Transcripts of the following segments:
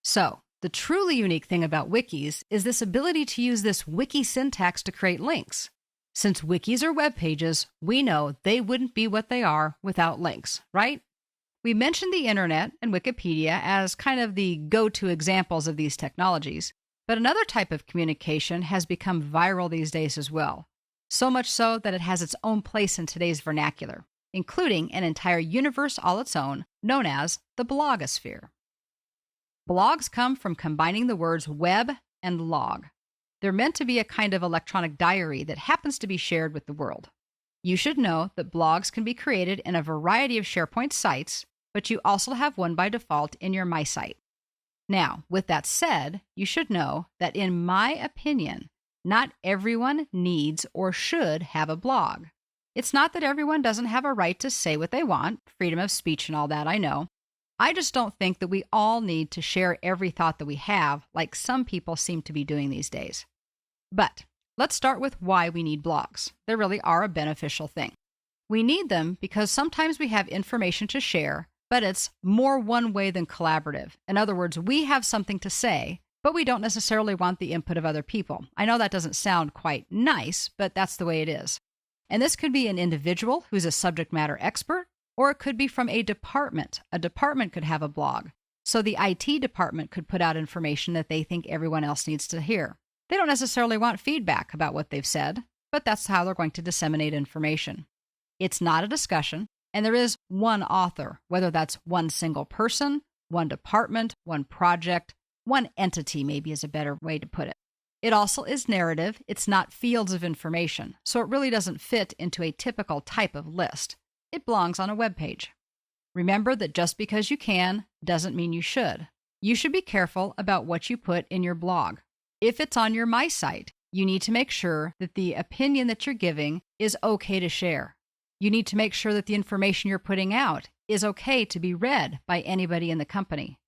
So, the truly unique thing about wikis is this ability to use this wiki syntax to create links. Since wikis are web pages, we know they wouldn't be what they are without links, right? We mentioned the internet and Wikipedia as kind of the go-to examples of these technologies, but another type of communication has become viral these days as well. So much so that it has its own place in today's vernacular, including an entire universe all its own, known as the blogosphere. Blogs come from combining the words web and log. They're meant to be a kind of electronic diary that happens to be shared with the world. You should know that blogs can be created in a variety of SharePoint sites, but you also have one by default in your My Site. Now, with that said, you should know that in my opinion, not everyone needs or should have a blog. It's not that everyone doesn't have a right to say what they want, freedom of speech and all that, I know. I just don't think that we all need to share every thought that we have, like some people seem to be doing these days. But let's start with why we need blogs. They really are a beneficial thing. We need them because sometimes we have information to share, but it's more one way than collaborative. In other words, we have something to say, but we don't necessarily want the input of other people. I know that doesn't sound quite nice, but that's the way it is. And this could be an individual who's a subject matter expert, or it could be from a department. A department could have a blog. So the IT department could put out information that they think everyone else needs to hear. They don't necessarily want feedback about what they've said, but that's how they're going to disseminate information. It's not a discussion, and there is one author, whether that's one single person, one department, one project, one entity maybe is a better way to put it. It also is narrative. It's not fields of information, so it really doesn't fit into a typical type of list. It belongs on a web page. Remember that just because you can doesn't mean you should. You should be careful about what you put in your blog. If it's on your My Site, you need to make sure that the opinion that you're giving is okay to share. You need to make sure that the information you're putting out is okay to be read by anybody in the company.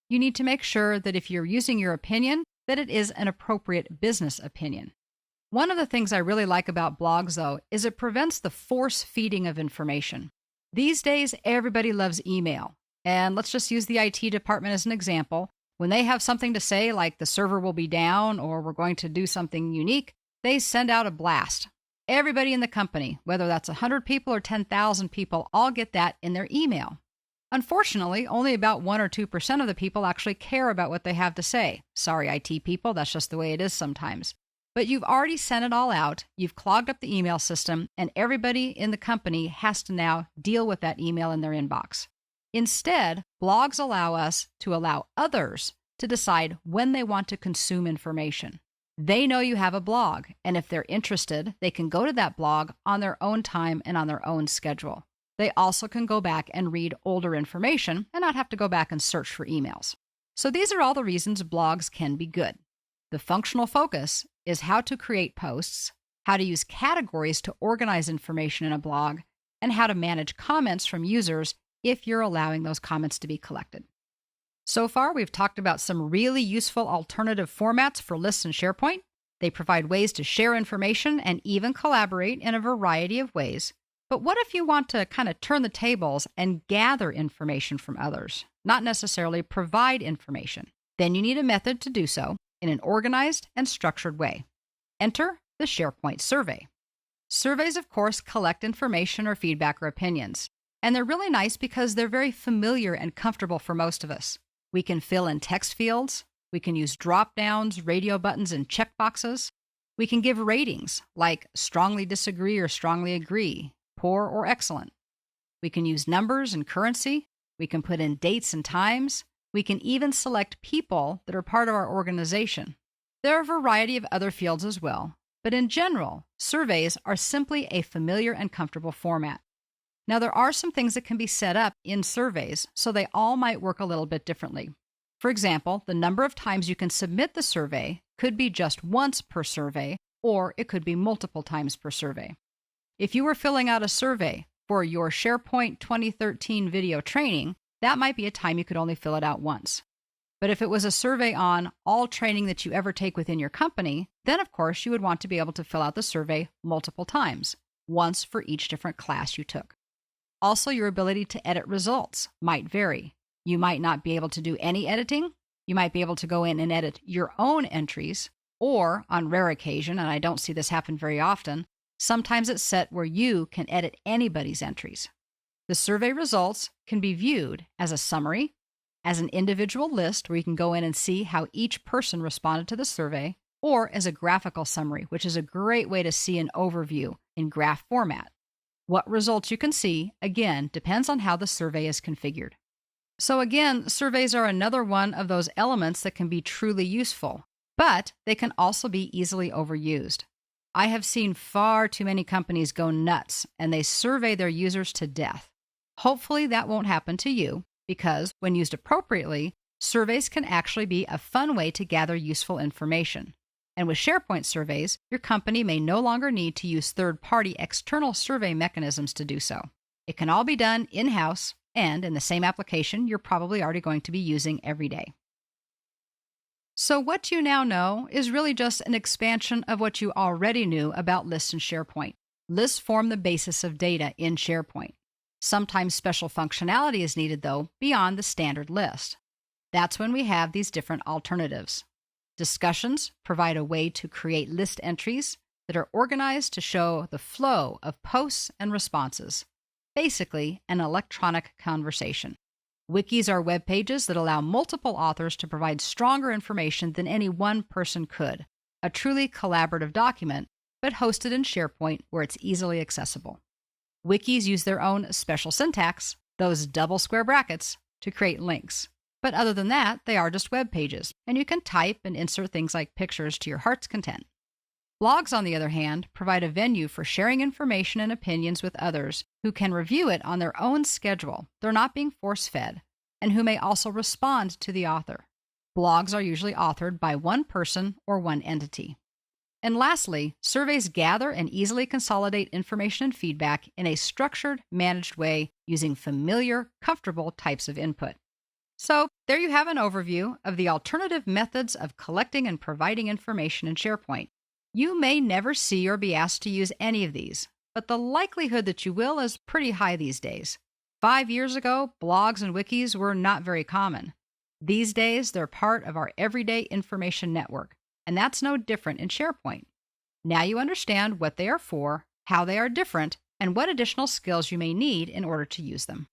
You need to make sure that if you're using your opinion, that it is an appropriate business opinion. One of the things I really like about blogs, though, is it prevents the force feeding of information. These days, everybody loves email. And let's just use the IT department as an example. When they have something to say, like the server will be down or we're going to do something unique, they send out a blast. Everybody in the company, whether that's 100 people or 10,000 people, all get that in their email. Unfortunately, only about 1 or 2% of the people actually care about what they have to say. Sorry, IT people, that's just the way it is sometimes. But you've already sent it all out, you've clogged up the email system, and everybody in the company has to now deal with that email in their inbox. Instead, blogs allow us to allow others to decide when they want to consume information. They know you have a blog, and if they're interested, they can go to that blog on their own time and on their own schedule. They also can go back and read older information and not have to go back and search for emails. So these are all the reasons blogs can be good. The functional focus is how to create posts, how to use categories to organize information in a blog, and how to manage comments from users if you're allowing those comments to be collected. So far, we've talked about some really useful alternative formats for lists in SharePoint. They provide ways to share information and even collaborate in a variety of ways. But what if you want to kind of turn the tables and gather information from others, not necessarily provide information? Then you need a method to do so in an organized and structured way. Enter the SharePoint survey. Surveys, of course, collect information or feedback or opinions. And they're really nice because they're very familiar and comfortable for most of us. We can fill in text fields. We can use drop-downs, radio buttons, and checkboxes. We can give ratings like strongly disagree or strongly agree, poor or excellent. We can use numbers and currency. We can put in dates and times. We can even select people that are part of our organization. There are a variety of other fields as well, but in general, surveys are simply a familiar and comfortable format. Now, there are some things that can be set up in surveys, so they all might work a little bit differently. For example, the number of times you can submit the survey could be just once per survey, or it could be multiple times per survey. If you were filling out a survey for your SharePoint 2013 video training, that might be a time you could only fill it out once. But if it was a survey on all training that you ever take within your company, then of course you would want to be able to fill out the survey multiple times, once for each different class you took. Also, your ability to edit results might vary. You might not be able to do any editing, You might be able to go in and edit your own entries, or on rare occasion, and I don't see this happen very often, sometimes it's set where you can edit anybody's entries. The survey results can be viewed as a summary, as an individual list where you can go in and see how each person responded to the survey, or as a graphical summary, which is a great way to see an overview in graph format. What results you can see, again, depends on how the survey is configured. So again, surveys are another one of those elements that can be truly useful, but they can also be easily overused. I have seen far too many companies go nuts and they survey their users to death. Hopefully that won't happen to you, because when used appropriately, surveys can actually be a fun way to gather useful information. And with SharePoint surveys, your company may no longer need to use third-party external survey mechanisms to do so. It can all be done in-house and in the same application you're probably already going to be using every day. So what you now know is really just an expansion of what you already knew about lists in SharePoint. Lists form the basis of data in SharePoint. Sometimes special functionality is needed, though, beyond the standard list. That's when we have these different alternatives. Discussions provide a way to create list entries that are organized to show the flow of posts and responses. Basically, an electronic conversation. Wikis are web pages that allow multiple authors to provide stronger information than any one person could. A truly collaborative document, but hosted in SharePoint where it's easily accessible. Wikis use their own special syntax, those double square brackets, to create links. But other than that, they are just web pages, and you can type and insert things like pictures to your heart's content. Blogs, on the other hand, provide a venue for sharing information and opinions with others who can review it on their own schedule. They're not being force-fed, and who may also respond to the author. Blogs are usually authored by one person or one entity. And lastly, surveys gather and easily consolidate information and feedback in a structured, managed way using familiar, comfortable types of input. So there you have an overview of the alternative methods of collecting and providing information in SharePoint. You may never see or be asked to use any of these, but the likelihood that you will is pretty high these days. 5 years ago, blogs and wikis were not very common. These days, they're part of our everyday information network, and that's no different in SharePoint. Now you understand what they are for, how they are different, and what additional skills you may need in order to use them.